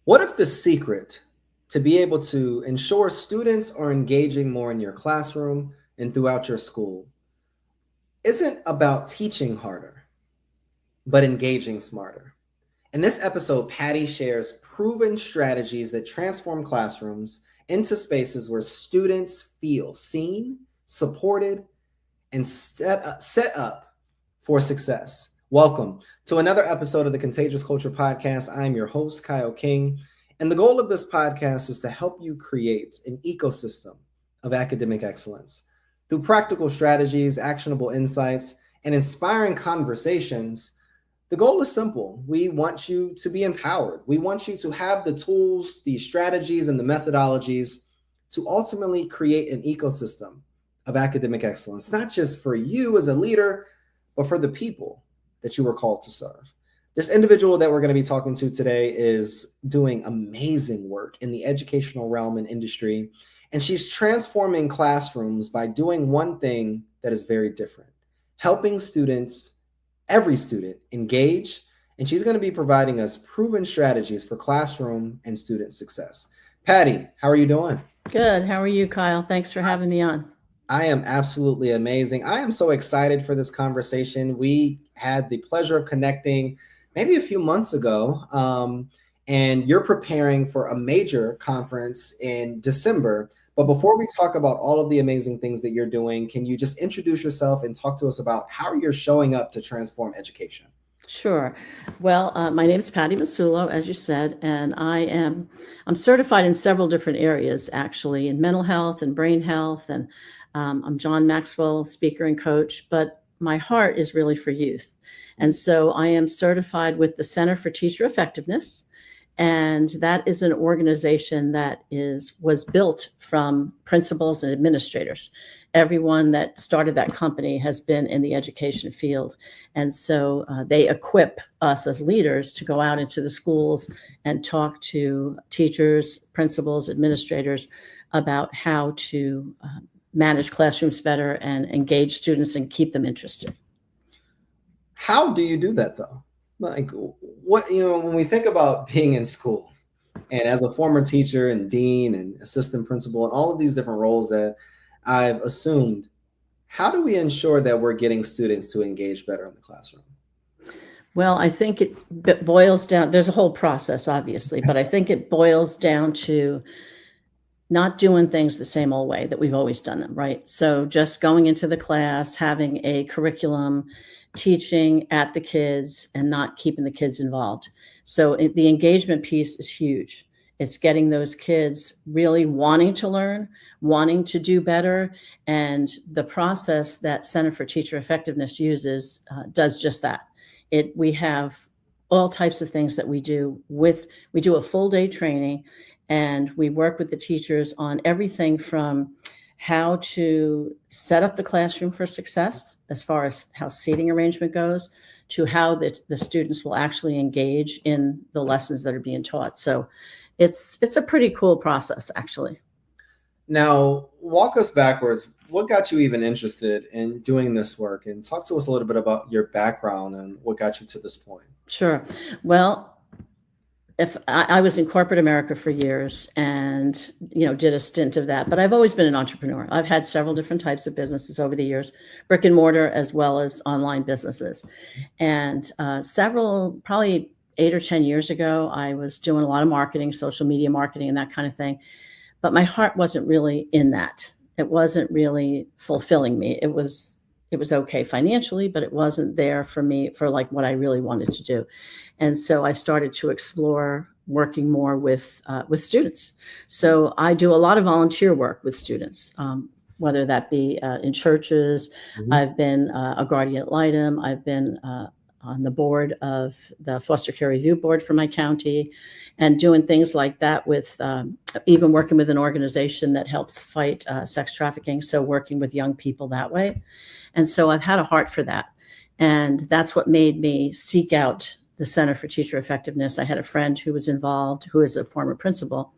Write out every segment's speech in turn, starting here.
What if the secret to be able to ensure students are engaging more in your classroom and throughout your school isn't about teaching harder, but engaging smarter? In this episode, Patti shares proven strategies that transform classrooms into spaces where students feel seen, supported, and set up for success. Welcome to another episode of the Contagious Culture Podcast. I'm your host, Kyle King, and the goal of this podcast is to help you create an ecosystem of academic excellence. Through practical strategies, actionable insights, and inspiring conversations, the goal is simple. We want you to be empowered. We want you to have the tools, the strategies, and the methodologies to ultimately create an ecosystem of academic excellence, not just for you as a leader, but for the people that you were called to serve. This individual that we're going to be talking to today is doing amazing work in the educational realm and industry, and she's transforming classrooms by doing one thing that is very different: helping students, every student, engage, and she's going to be providing us proven strategies for classroom and student success. Patti, how are you doing? Good. How are you, Kyle? Thanks for having me on. I am absolutely amazing. I am so excited for this conversation. We had the pleasure of connecting maybe a few months ago, and you're preparing for a major conference in December. But before we talk about all of the amazing things that you're doing, can you just introduce yourself and talk to us about how you're showing up to transform education? Sure. Well, my name is Patti Massullo, as you said, and I'm certified in several different areas, actually, in mental health and brain health, and I'm John Maxwell speaker and coach, but my heart is really for youth. And so I am certified with the Center for Teacher Effectiveness, and that is an organization that was built from principals and administrators. Everyone that started that company has been in the education field. And so they equip us as leaders to go out into the schools and talk to teachers, principals, administrators about how to manage classrooms better and engage students and keep them interested. How do you do that, though? Like, when we think about being in school, and as a former teacher and dean and assistant principal and all of these different roles that I've assumed, how do we ensure that we're getting students to engage better in the classroom? Well, I think it boils down, there's a whole process, obviously, but I think it boils down to not doing things the same old way that we've always done them, right? So just going into the class, having a curriculum, teaching at the kids and not keeping the kids involved. So the engagement piece is huge. It's getting those kids really wanting to learn, wanting to do better. And the process that Center for Teacher Effectiveness uses does just that. We have all types of things that we do. We do a full day training, and we work with the teachers on everything from how to set up the classroom for success, as far as how seating arrangement goes, to how the students will actually engage in the lessons that are being taught. So it's a pretty cool process, actually. Now, walk us backwards. What got you even interested in doing this work? And talk to us a little bit about your background and what got you to this point. Sure. Well, if I was in corporate America for years and, did a stint of that, but I've always been an entrepreneur. I've had several different types of businesses over the years, brick and mortar, as well as online businesses. And probably 8 or 10 years ago, I was doing a lot of marketing, social media marketing, and that kind of thing. But my heart wasn't really in that. It wasn't really fulfilling me. It was okay financially, but it wasn't there for me for like what I really wanted to do. And so I started to explore working more with students. So I do a lot of volunteer work with students, whether that be in churches. Mm-hmm. I've been a guardian ad litem. I've been on the board of the foster care review board for my county, and doing things like that with even working with an organization that helps fight sex trafficking. So working with young people that way. And so I've had a heart for that. And that's what made me seek out the Center for Teacher Effectiveness. I had a friend who was involved, who is a former principal.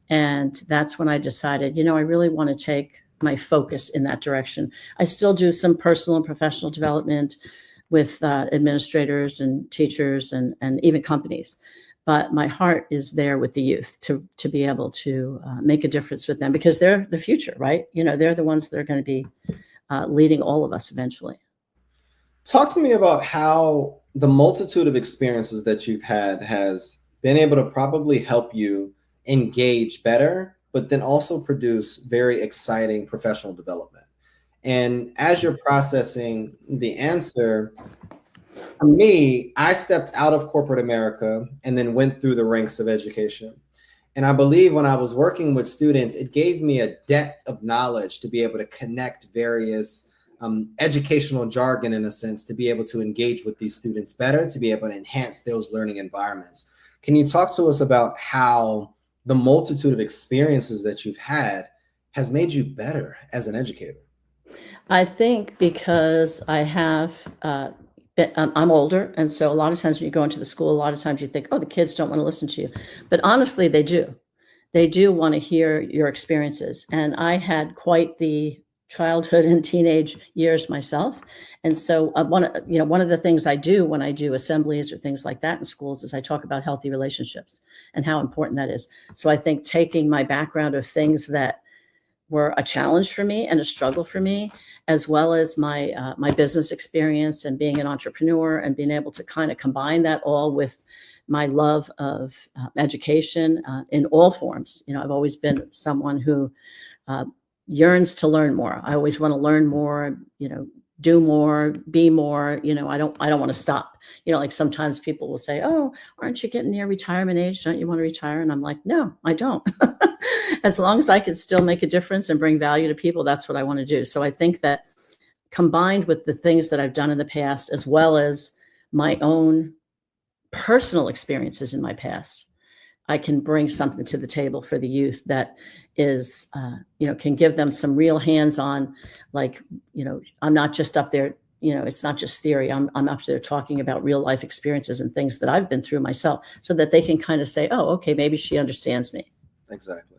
And that's when I decided, I really want to take my focus in that direction. I still do some personal and professional development with administrators and teachers and even companies. but my heart is there with the youth to be able to make a difference with them, because they're the future, right? They're the ones that are going to be leading all of us eventually. Talk to me about how the multitude of experiences that you've had has been able to probably help you engage better, but then also produce very exciting professional development. And as you're processing the answer, for me, I stepped out of corporate America and then went through the ranks of education. And I believe when I was working with students, it gave me a depth of knowledge to be able to connect various educational jargon, in a sense, to be able to engage with these students better, to be able to enhance those learning environments. Can you talk to us about how the multitude of experiences that you've had has made you better as an educator? I think because I'm older, and so a lot of times when you go into the school, a lot of times you think, oh, the kids don't want to listen to you. But honestly, they do. They do want to hear your experiences. And I had quite the childhood and teenage years myself. And so one of the things I do when I do assemblies or things like that in schools is I talk about healthy relationships and how important that is. So I think taking my background of things that were a challenge for me and a struggle for me, as well as my business experience and being an entrepreneur and being able to kind of combine that all with my love of education in all forms. I've always been someone who uh, yearns to learn more. I always want to learn more, do more, be more. I don't want to stop. Like sometimes people will say, oh, aren't you getting near retirement age? Don't you want to retire? And I'm like, no, I don't. As long as I can still make a difference and bring value to people, that's what I want to do. So I think that combined with the things that I've done in the past, as well as my own personal experiences in my past, I can bring something to the table for the youth that is, can give them some real hands-on, like, I'm not just up there, it's not just theory. I'm up there talking about real life experiences and things that I've been through myself, so that they can kind of say, oh, okay, maybe she understands me. Exactly.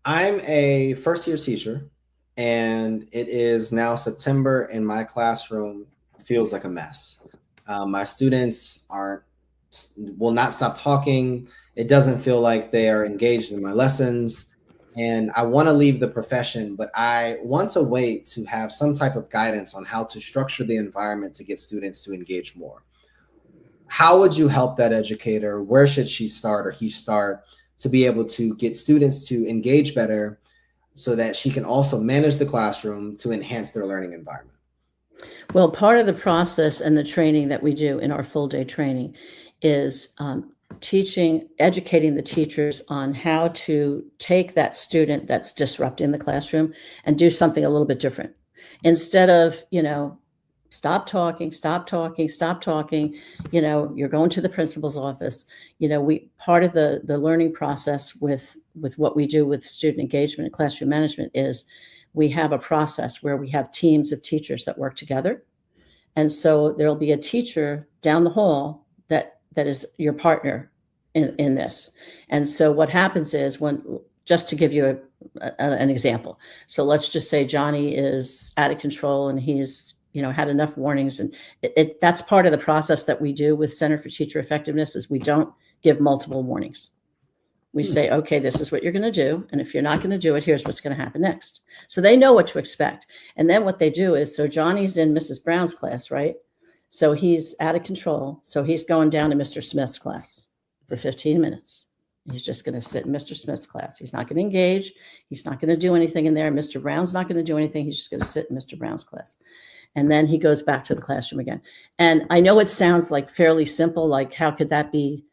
I'm a first year teacher, and it is now September, and my classroom feels like a mess. My students will not stop talking. It doesn't feel like they are engaged in my lessons. And I want to leave the profession, but I want to wait to have some type of guidance on how to structure the environment to get students to engage more. How would you help that educator? Where should she start or he start to be able to get students to engage better so that she can also manage the classroom to enhance their learning environment? Well, part of the process and the training that we do in our full day training is educating the teachers on how to take that student that's disrupting the classroom and do something a little bit different. Instead of, stop talking, stop talking, stop talking, you're going to the principal's office. Part of the learning process with what we do with student engagement and classroom management is we have a process where we have teams of teachers that work together. And so there'll be a teacher down the hall that is your partner in this. And so what happens is, just to give you an example. So let's just say Johnny is out of control and he's, had enough warnings. And that's part of the process that we do with Center for Teacher Effectiveness is we don't give multiple warnings. We say, okay, this is what you're going to do. And if you're not going to do it, here's what's going to happen next. So they know what to expect. And then what they do is, so Johnny's in Mrs. Brown's class, right? So he's out of control. So he's going down to Mr. Smith's class for 15 minutes. He's just going to sit in Mr. Smith's class. He's not going to engage. He's not going to do anything in there. Mr. Brown's not going to do anything. He's just going to sit in Mr. Brown's class. And then he goes back to the classroom again. And I know it sounds like fairly simple, like how could that be,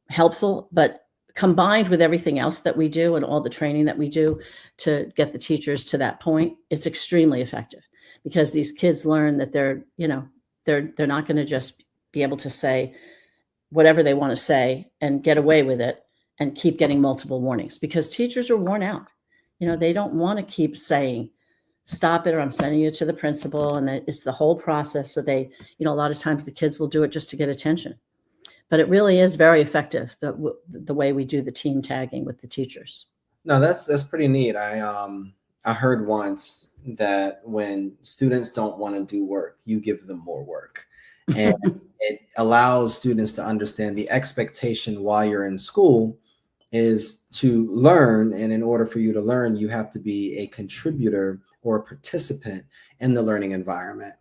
helpful, but combined with everything else that we do and all the training that we do to get the teachers to that point, it's extremely effective, because these kids learn that they're not going to just be able to say whatever they want to say and get away with it and keep getting multiple warnings, because teachers are worn out. They don't want to keep saying, stop it, or I'm sending you to the principal. And it's the whole process. So they, a lot of times the kids will do it just to get attention. But it really is very effective, the way we do the team tagging with the teachers. No, that's pretty neat. I heard once that when students don't want to do work, you give them more work. And it allows students to understand the expectation while you're in school is to learn. And in order for you to learn, you have to be a contributor or a participant in the learning environment.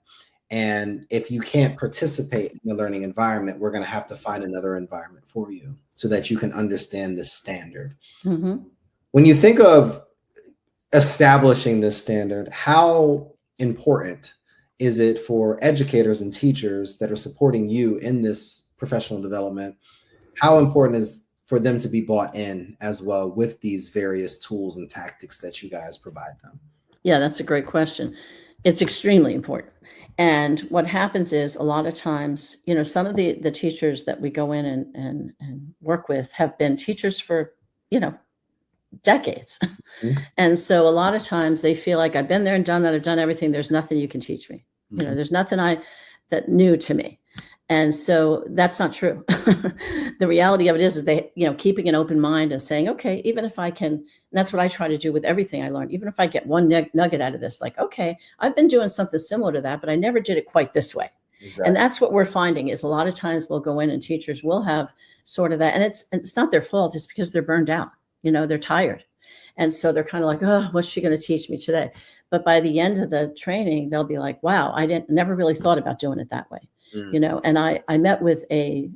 And if you can't participate in the learning environment, we're going to have to find another environment for you so that you can understand this standard. Mm-hmm. When you think of establishing this standard, how important is it for educators and teachers that are supporting you in this professional development? How important is for them to be bought in as well with these various tools and tactics that you guys provide them? Yeah, that's a great question. It's extremely important. And what happens is a lot of times, some of the teachers that we go in and work with have been teachers for, decades. Mhm. And so a lot of times they feel like I've been there and done that. I've done everything. There's nothing you can teach me. Mhm. There's nothing that new to me. And so that's not true. The reality of it is they, keeping an open mind and saying, okay, even if I can, and that's what I try to do with everything I learn. Even if I get one nugget out of this, like, okay, I've been doing something similar to that, but I never did it quite this way. Exactly. And that's what we're finding is a lot of times we'll go in and teachers will have sort of that. And it's not their fault. It's because they're burned out, they're tired. And so they're kind of like, oh, what's she going to teach me today? But by the end of the training, they'll be like, wow, I never really thought about doing it that way. And I met with a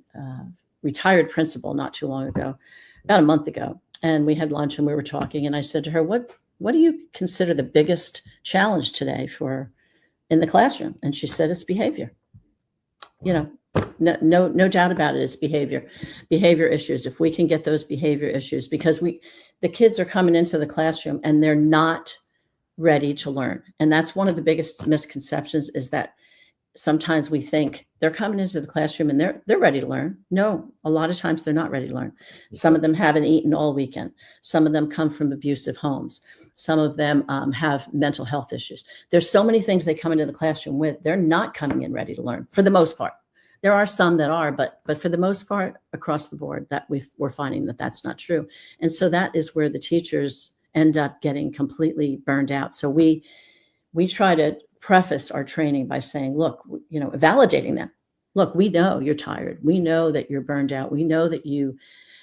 retired principal not too long ago, about a month ago, and we had lunch and we were talking. And I said to her, what do you consider the biggest challenge today in the classroom? And she said, it's behavior. No doubt about it. It's behavior issues. If we can get those behavior issues, because the kids are coming into the classroom and they're not ready to learn. And that's one of the biggest misconceptions is that sometimes we think they're coming into the classroom and they're ready to learn. No, a lot of times they're not ready to learn. Some of them haven't eaten all weekend. Some of them come from abusive homes. Some of them have mental health issues. There's so many things they come into the classroom with. They're not coming in ready to learn for the most part. There are some that are, but for the most part, across the board, that we're finding that that's not true. And so that is where the teachers end up getting completely burned out. So we try to preface our training by saying, look, validating them. Look, we know you're tired. We know that you're burned out. We know that you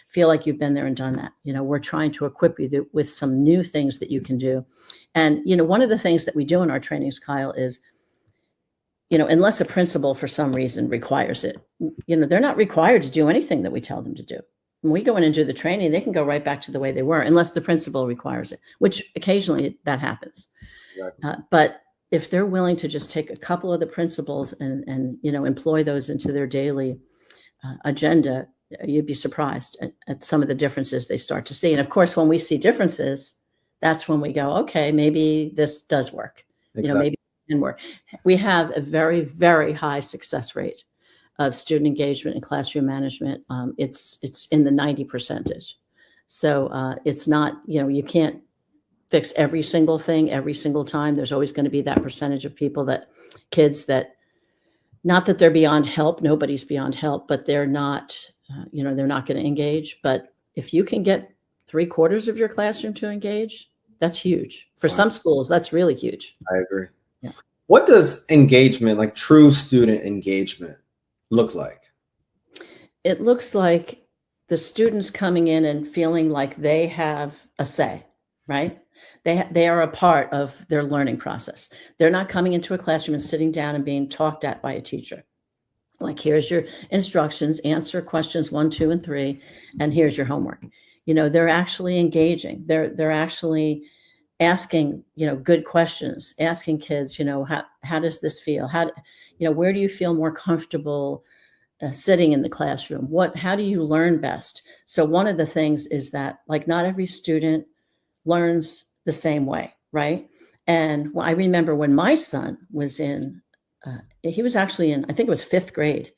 feel like you've been there and done that. We're trying to equip you with some new things that you can do. And, one of the things that we do in our trainings, Kyle, is, unless a principal for some reason requires it, they're not required to do anything that we tell them to do. When we go in and do the training, they can go right back to the way they were, unless the principal requires it, which occasionally that happens. Exactly. But if they're willing to just take a couple of the principles and employ those into their daily agenda, you'd be surprised at some of the differences they start to see. And of course, when we see differences, that's when we go, okay, maybe this does work. Exactly. Maybe it can work. We have a very, very high success rate of student engagement and classroom management. It's in the 90%. So it's not, you can't fix every single thing every single time. There's always going to be that percentage of kids that, not that they're beyond help. Nobody's beyond help, but they're not, they're not going to engage. But if you can get 3/4 of your classroom to engage, that's huge. For some schools, that's really huge. I agree. Yeah. What does engagement, like true student engagement, look like? It looks like the students coming in and feeling like they have a say, right? They are a part of their learning process. They're not coming into a classroom and sitting down and being talked at by a teacher. Like, here's your instructions, answer questions 1, 2, and 3, and here's your homework. They're actually engaging. They're actually asking, good questions, asking kids, how does this feel? Where do you feel more comfortable sitting in the classroom? How do you learn best? So one of the things is that, like, not every student learns the same way, right? And I remember when my son was he was actually in, I think it was 5th grade.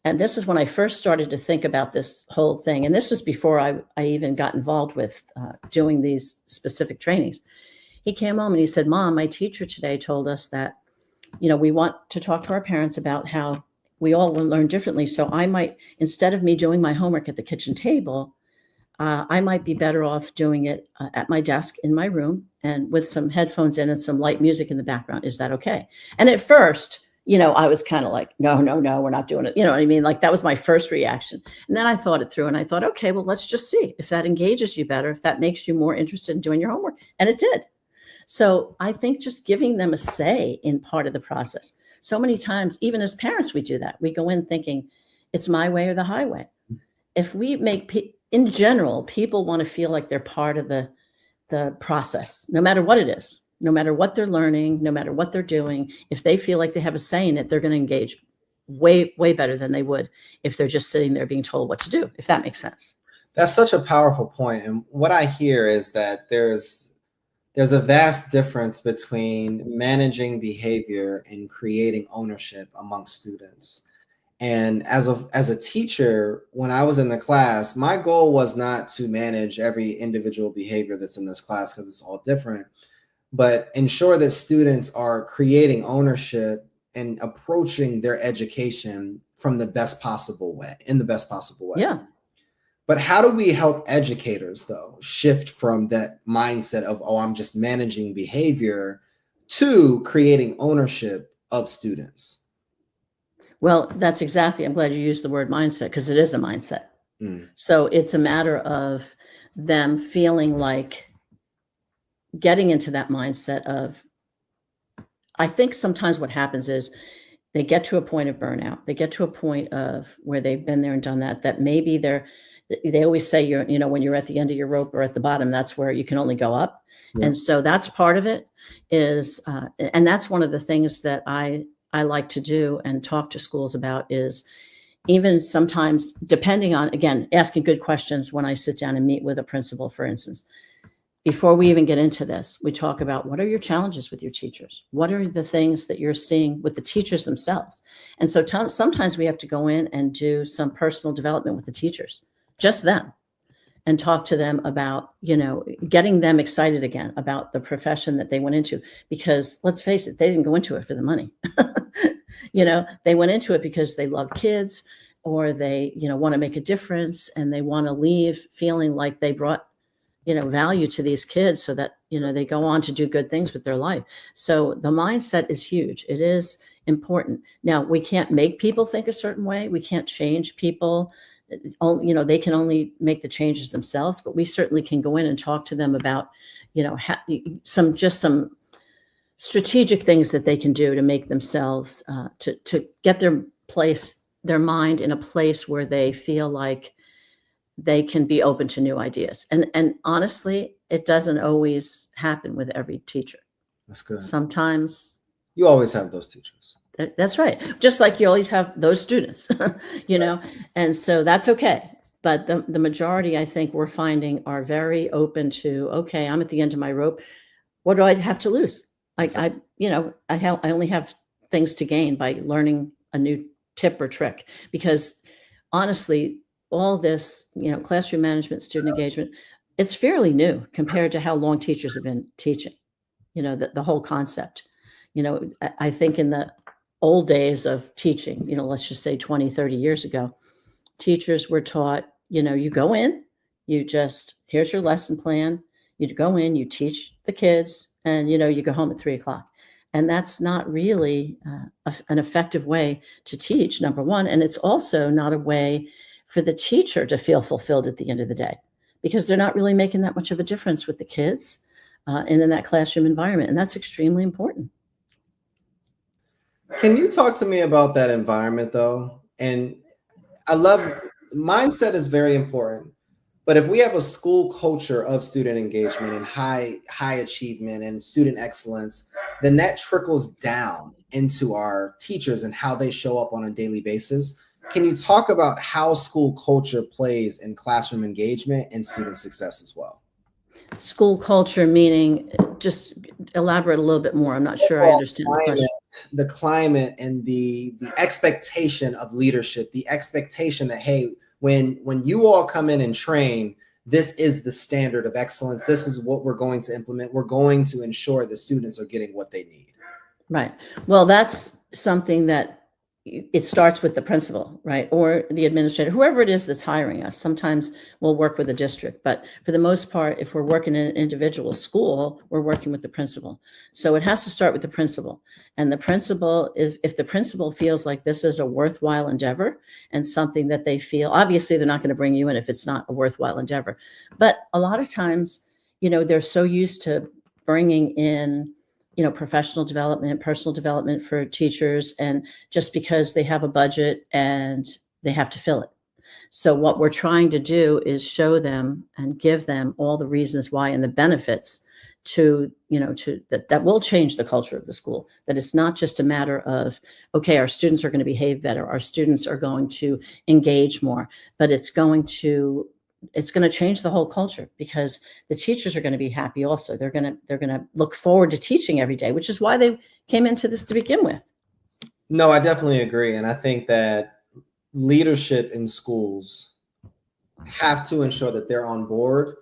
And this is when I first started to think about this whole thing. And this was before I even got involved with doing these specific trainings. He came home and he said, Mom, my teacher today told us that, we want to talk to our parents about how we all will learn differently. So I might, instead of me doing my homework at the kitchen table, I might be better off doing it at my desk in my room and with some headphones in and some light music in the background. Is that okay? And at first, I was kind of like, no, no, no, we're not doing it. You know what I mean? Like that was my first reaction. And then I thought it through and I thought, okay, well, let's just see if that engages you better, if that makes you more interested in doing your homework. And it did. So I think just giving them a say in part of the process. So many times, even as parents, we do that. We go in thinking it's my way or the highway. If we make, in general, people want to feel like they're part of the process, no matter what it is, no matter what they're learning, no matter what they're doing. If they feel like they have a say in it, they're going to engage way, way better than they would if they're just sitting there being told what to do, if that makes sense. That's such a powerful point. And what I hear is that there's a vast difference between managing behavior and creating ownership among students. And as a teacher, when I was in the class, my goal was not to manage every individual behavior that's in this class because it's all different, but ensure that students are creating ownership and approaching their education from the best possible way, in the best possible way. Yeah. But how do we help educators, though, shift from that mindset of, oh, I'm just managing behavior to creating ownership of students? Well, that's exactly, I'm glad you used the word mindset because it is a mindset. So it's a matter of them feeling like getting into that mindset of, I think sometimes what happens is they get to a point of burnout. They get to a point of where they've been there and done that, that maybe they always say when you're at the end of your rope or at the bottom, that's where you can only go up. Yeah. And so that's part of it is, and that's one of the things that I like to do and talk to schools about is even sometimes depending on, again, asking good questions when I sit down and meet with a principal, for instance. Before we even get into this, we talk about what are your challenges with your teachers? What are the things that you're seeing with the teachers themselves? And so sometimes we have to go in and do some personal development with the teachers, just them, and talk to them about, getting them excited again about the profession that they went into. Because let's face it, they didn't go into it for the money. They went into it because they love kids or they, want to make a difference and they want to leave feeling like they brought value to these kids so that, they go on to do good things with their life. So the mindset is huge. It is important. Now, we can't make people think a certain way. We can't change people. They can only make the changes themselves, but we certainly can go in and talk to them about, some strategic things that they can do to make themselves, to get their mind in a place where they feel like they can be open to new ideas. And honestly, it doesn't always happen with every teacher. That's good. Sometimes you always have those teachers. That's right. Just like you always have those students, and so that's okay. But the majority, I think we're finding are very open to, okay, I'm at the end of my rope. What do I have to lose? I only have things to gain by learning a new tip or trick, because honestly, all this, classroom management, student engagement, it's fairly new compared to how long teachers have been teaching, the whole concept. I think in the old days of teaching, let's just say 20, 30 years ago, teachers were taught, you go in, here's your lesson plan. You go in, you teach the kids, and, you go home at 3:00. And that's not really an effective way to teach, number one. And it's also not a way for the teacher to feel fulfilled at the end of the day, because they're not really making that much of a difference with the kids and in that classroom environment. And that's extremely important. Can you talk to me about that environment, though? And I love mindset is very important. But if we have a school culture of student engagement and high achievement and student excellence, then that trickles down into our teachers and how they show up on a daily basis. Can you talk about how school culture plays in classroom engagement and student success as well? School culture, meaning, just elaborate a little bit more. I'm not sure I understand the question. The climate and the expectation of leadership, the expectation that, hey, when you all come in and train, this is the standard of excellence. This is what we're going to implement. We're going to ensure the students are getting what they need. Right. Well, that's something that, it starts with the principal, right? Or the administrator, whoever it is that's hiring us. Sometimes we'll work with a district, but for the most part, if we're working in an individual school, we're working with the principal. So it has to start with the principal. And the principal is, if the principal feels like this is a worthwhile endeavor and something that they feel, obviously they're not going to bring you in if it's not a worthwhile endeavor. But a lot of times, they're so used to bringing in professional development, personal development for teachers, and just because they have a budget and they have to fill it. So what we're trying to do is show them and give them all the reasons why and the benefits to that will change the culture of the school. That it's not just a matter of, okay, our students are going to behave better, our students are going to engage more, but it's going to change the whole culture, because the teachers are going to be happy also. They're going to look forward to teaching every day, which is why they came into this to begin with. No, I definitely agree. And I think that leadership in schools have to ensure that they're on board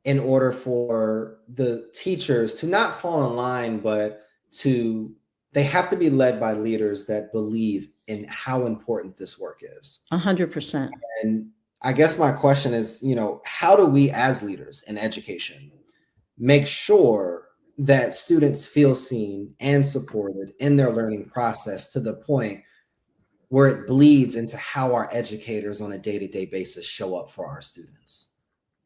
in order for the teachers to not fall in line, but they have to be led by leaders that believe in how important this work is. 100%. And I guess my question is, how do we as leaders in education make sure that students feel seen and supported in their learning process to the point where it bleeds into how our educators on a day-to-day basis show up for our students?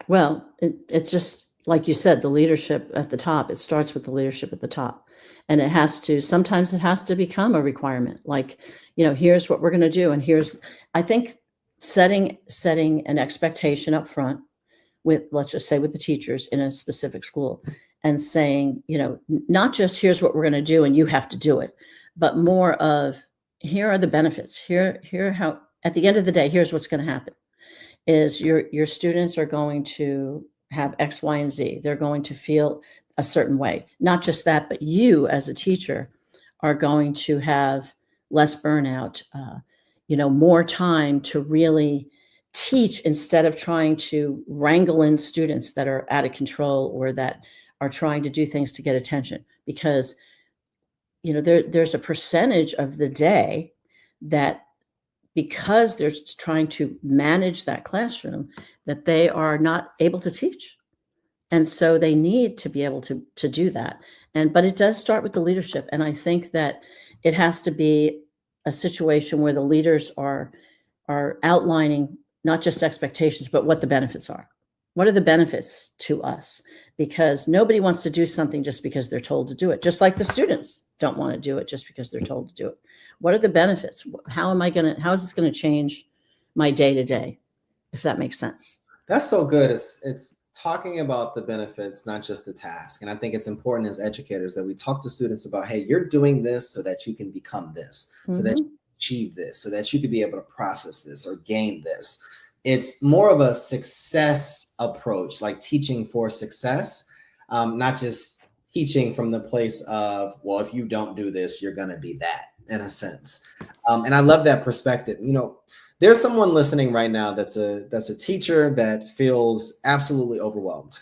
Well, it's just like you said, the leadership at the top. It starts with the leadership at the top, and sometimes it has to become a requirement. Like, here's what we're going to do, and I think setting an expectation up front with, let's just say, with the teachers in a specific school, and saying, not just here's what we're going to do and you have to do it, but more of, here are the benefits. Here how, at the end of the day, here's what's going to happen is your students are going to have X, Y, and Z. They're going to feel a certain way. Not just that, but you as a teacher are going to have less burnout, more time to really teach instead of trying to wrangle in students that are out of control or that are trying to do things to get attention. Because, there's a percentage of the day that, because they're trying to manage that classroom, that they are not able to teach. And so they need to be able to do that. But it does start with the leadership. And I think that it has to be a situation where the leaders are outlining not just expectations, but what the benefits are. What are the benefits to us? Because nobody wants to do something just because they're told to do it. Just like the students don't want to do it just because they're told to do it. What are the benefits? How is this going to change my day to day? If that makes sense. That's so good. It's talking about the benefits, not just the task. And I think it's important as educators that we talk to students about, hey, you're doing this so that you can become this, so that you achieve this, so that you can be able to process this or gain this. It's more of a success approach, like teaching for success, not just teaching from the place of, well, if you don't do this, you're going to be that, in a sense. And I love that perspective. There's someone listening right now that's a teacher that feels absolutely overwhelmed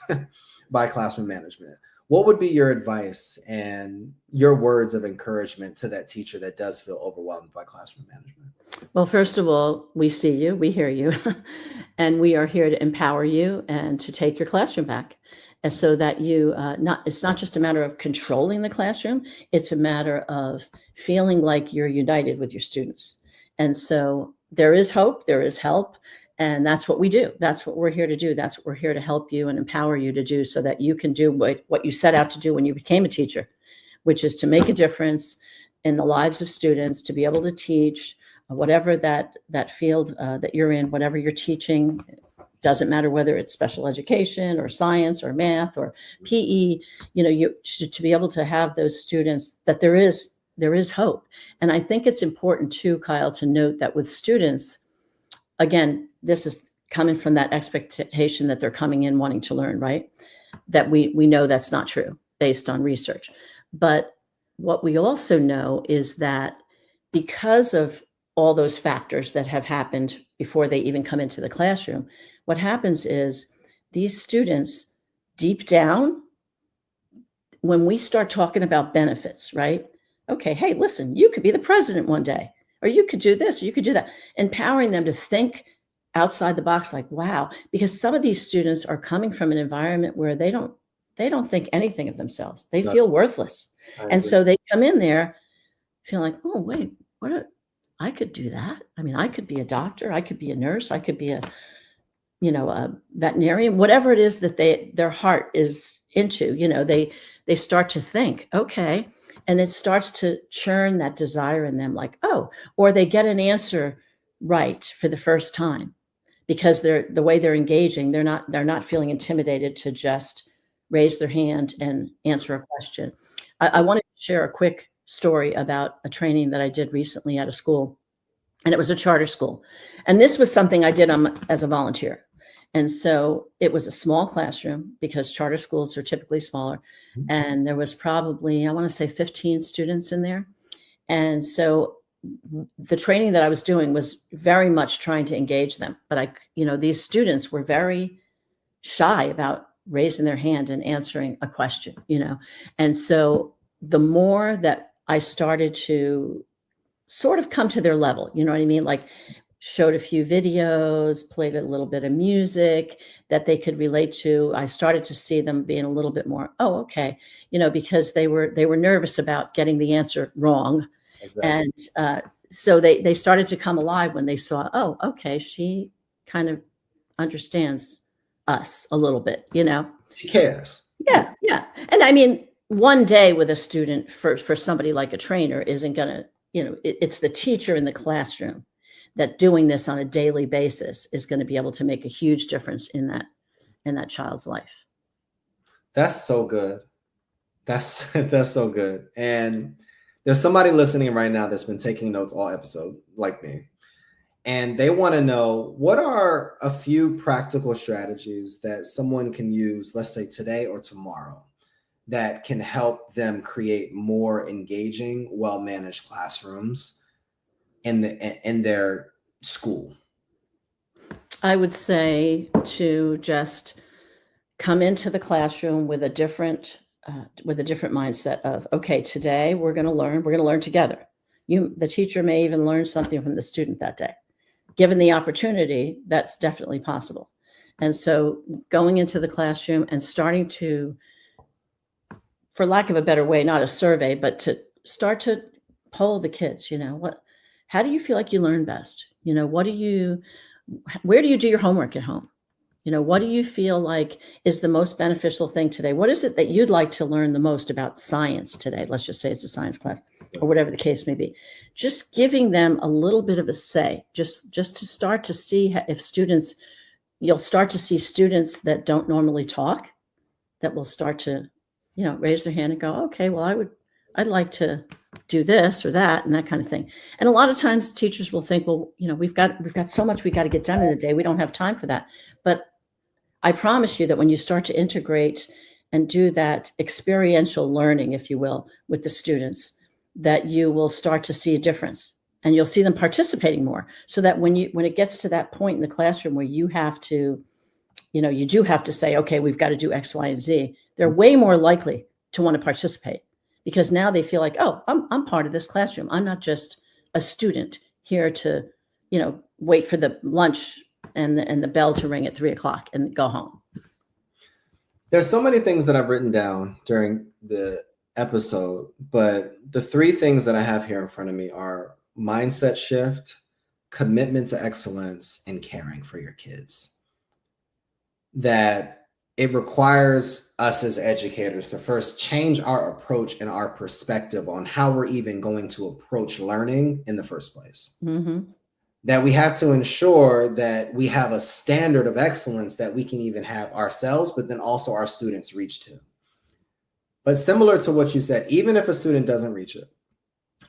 by classroom management. What would be your advice and your words of encouragement to that teacher that does feel overwhelmed by classroom management? Well, first of all, we see you, we hear you, and we are here to empower you and to take your classroom back. And so that it's not just a matter of controlling the classroom, it's a matter of feeling like you're united with your students. And so there is hope, there is help, and that's what we do. That's what we're here to do. That's what we're here to help you and empower you to do, so that you can do what you set out to do when you became a teacher, which is to make a difference in the lives of students, to be able to teach whatever that field that you're in, whatever you're teaching. Doesn't matter whether it's special education or science or math or PE, to be able to have those students, that there is hope. And I think it's important too, Kyle, to note that with students, again, this is coming from that expectation that they're coming in wanting to learn, right? That we know that's not true based on research. But what we also know is that because of all those factors that have happened before they even come into the classroom, what happens is these students, deep down, when we start talking about benefits, right? Okay, hey, listen, you could be the president one day, or you could do this, or you could do that. Empowering them to think outside the box, like, wow, because some of these students are coming from an environment where they don't think anything of themselves. They That's, feel worthless. I And agree. so they come in there feeling like, oh, wait, I could do that. I mean, I could be a doctor, I could be a nurse, I could be a veterinarian, whatever it is that their heart is into, they start to think, okay, and it starts to churn that desire in them, like, oh, or they get an answer right for the first time because the way they're engaging, they're not feeling intimidated to just raise their hand and answer a question. I wanted to share a quick story about a training that I did recently at a school, and it was a charter school. And this was something I did as a volunteer. And so it was a small classroom because charter schools are typically smaller. And there was probably, I want to say 15 students in there. And so the training that I was doing was very much trying to engage them. But these students were very shy about raising their hand and answering a question. And so the more that I started to sort of come to their level, you know what I mean? Like showed a few videos, played a little bit of music that they could relate to. I started to see them being a little bit more, oh, okay, because they were nervous about getting the answer wrong. Exactly. And so they started to come alive when they saw, oh, okay, she kind of understands us a little bit. She cares. Yeah. Yeah, yeah. And I mean, one day with a student for somebody like a trainer isn't going to, it's the teacher in the classroom that doing this on a daily basis is going to be able to make a huge difference in that child's life. That's so good. That's so good. And there's somebody listening right now that's been taking notes all episode, like me. And they want to know, what are a few practical strategies that someone can use, let's say today or tomorrow, that can help them create more engaging, well-managed classrooms in their school? I would say to just come into the classroom with a different mindset of, okay, today we're going to learn together. The teacher may even learn something from the student that day. Given the opportunity, that's definitely possible. And so going into the classroom and starting to, for lack of a better way, not a survey, but to start to poll the kids, how do you feel like you learn best? Where do you do your homework at home? What do you feel like is the most beneficial thing today? What is it that you'd like to learn the most about science today? Let's just say it's a science class or whatever the case may be. Just giving them a little bit of a say, just to start to see if you'll start to see students that don't normally talk, that will start to, raise their hand and go, okay, well, I'd like to do this or that and that kind of thing. And a lot of times teachers will think, well, we've got so much we got to get done in a day. We don't have time for that. But I promise you that when you start to integrate and do that experiential learning, if you will, with the students, that you will start to see a difference and you'll see them participating more, so that when it gets to that point in the classroom where you have to, you do have to say, okay, we've got to do X, Y, and Z, they're way more likely to want to participate because now they feel like, oh, I'm part of this classroom. I'm not just a student here to, wait for the lunch and the bell to ring at 3:00 and go home. There's so many things that I've written down during the episode, but the three things that I have here in front of me are mindset shift, commitment to excellence, and caring for your kids. That it requires us as educators to first change our approach and our perspective on how we're even going to approach learning in the first place. Mm-hmm. That we have to ensure that we have a standard of excellence that we can even have ourselves, but then also our students reach to. But similar to what you said, even if a student doesn't reach it,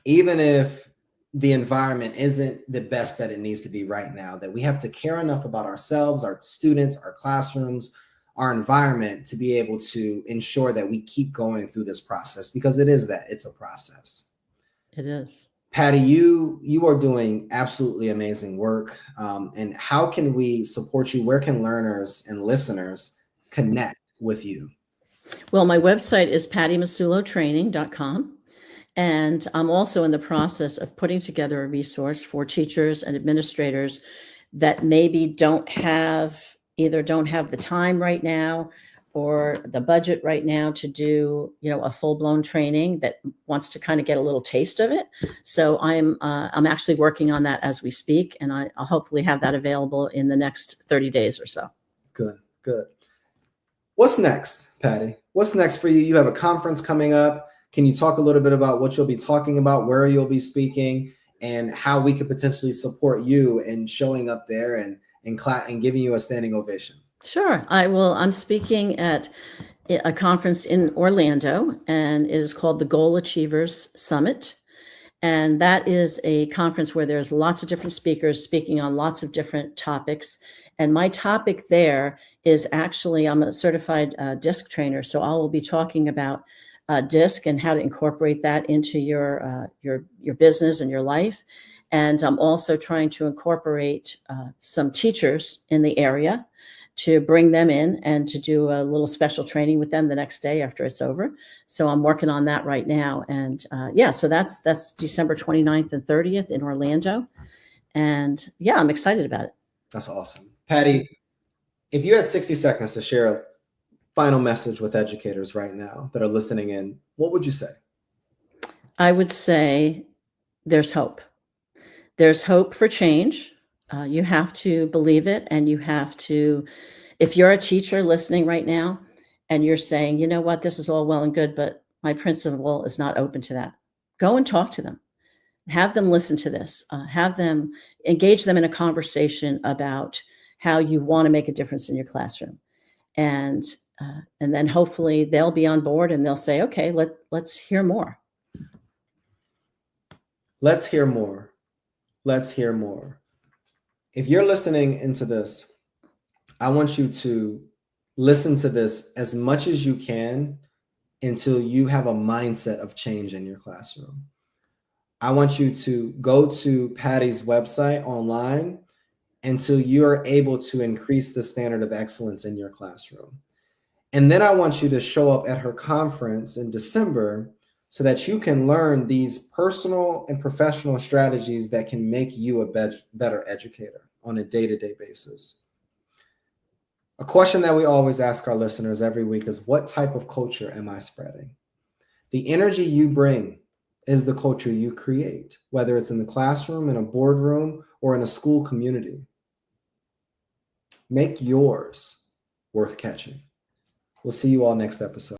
even if the environment isn't the best that it needs to be right now, that we have to care enough about ourselves, our students, our classrooms, our environment to be able to ensure that we keep going through this process, because it's a process. It is. Patti, you are doing absolutely amazing work. And how can we support you? Where can learners and listeners connect with you? Well, my website is pattimassullotraining.com. And I'm also in the process of putting together a resource for teachers and administrators that maybe either don't have the time right now or the budget right now to do, a full-blown training, that wants to kind of get a little taste of it. So I'm actually working on that as we speak, and I'll hopefully have that available in the next 30 days or so. Good, good. What's next, Patti? What's next for you? You have a conference coming up. Can you talk a little bit about what you'll be talking about, where you'll be speaking, and how we could potentially support you in showing up there and giving you a standing ovation? Sure. I'm speaking at a conference in Orlando, and it is called the Goal Achievers Summit. And that is a conference where there's lots of different speakers speaking on lots of different topics. And my topic there is actually, I'm a certified DISC trainer. So I will be talking about DISC and how to incorporate that into your business and your life. And I'm also trying to incorporate some teachers in the area to bring them in and to do a little special training with them the next day after it's over. So I'm working on that right now. And so that's December 29th and 30th in Orlando. And I'm excited about it. That's awesome. Patti, if you had 60 seconds to share a final message with educators right now that are listening in, what would you say? I would say there's hope. There's hope for change. You have to believe it, and you have to, if you're a teacher listening right now and you're saying, you know what, this is all well and good, but my principal is not open to that, go and talk to them. Have them listen to this. Have them engage them in a conversation about how you want to make a difference in your classroom. And then hopefully they'll be on board and they'll say, okay, let's hear more. Let's hear more. Let's hear more. If you're listening into this, I want you to listen to this as much as you can until you have a mindset of change in your classroom. I want you to go to Patti's website online until you are able to increase the standard of excellence in your classroom. And then I want you to show up at her conference in December so that you can learn these personal and professional strategies that can make you a better educator on a day-to-day basis. A question that we always ask our listeners every week is, what type of culture am I spreading? The energy you bring is the culture you create, whether it's in the classroom, in a boardroom, or in a school community. Make yours worth catching. We'll see you all next episode.